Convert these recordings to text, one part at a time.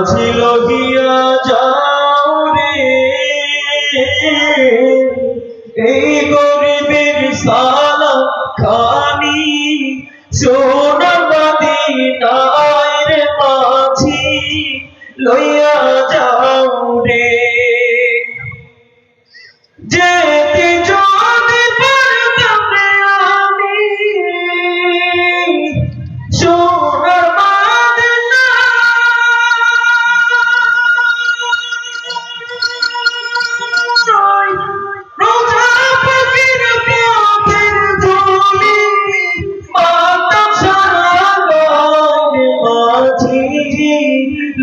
মাঝি লহিয়া যাও রে এই গরিবের সালাম খানি সোনার মদিনায় রে মাঝি লইয়া যাও রে যেতে যদি পারতাম রে আমি সোনার মদিনায় রোজা পাখির পথের ধুলি মাতাম সারা গায়ে মাঝি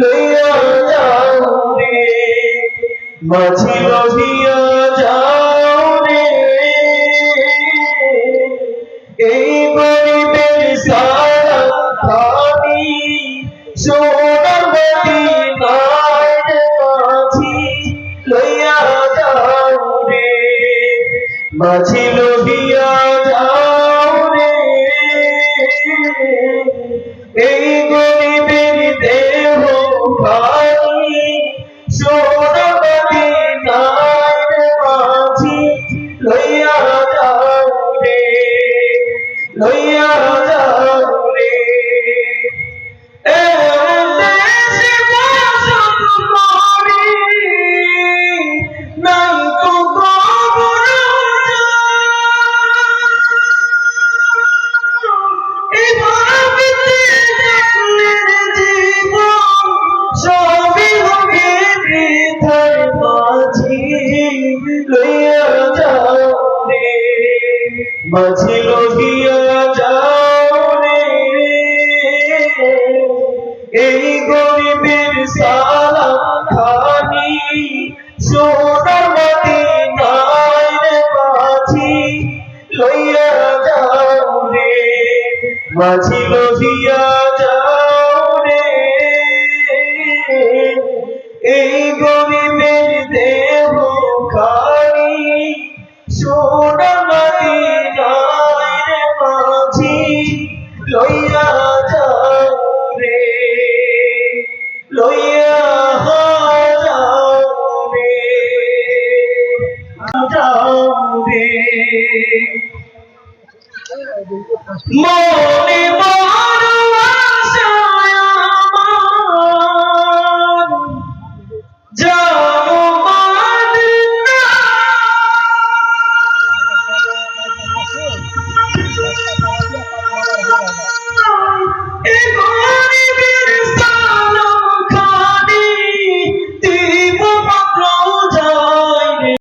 লইয়া যাও রে মাঝি লইয়া যাও রে এই গরিবের সালাম খানি সোনার মদিনায় রে মাঝি লইয়া যাও রে মাঝি লইয়া যাও রে এই গরিবের দেহ খানি সোনার মদিনায় রে মাঝি লইয়া যাও রে লইয়া যাও রে দেশে বসত করি নাই তো কবর এভাবে দেখলে জীবন সবই হবে বৃথার মাঝি লইয়া যাও রে মাঝি লইয়া যাও রে এই গরিবের সালাম খানি সোনার মদিনায় রে মাঝি লইয়া যাও রে মাঝি লইয়া যাও রে এই গরিবের দেহ খানি সোনার মদিনায় রে মাঝি লইয়া যাও রে লইয়া যাও রে যাও রে মনে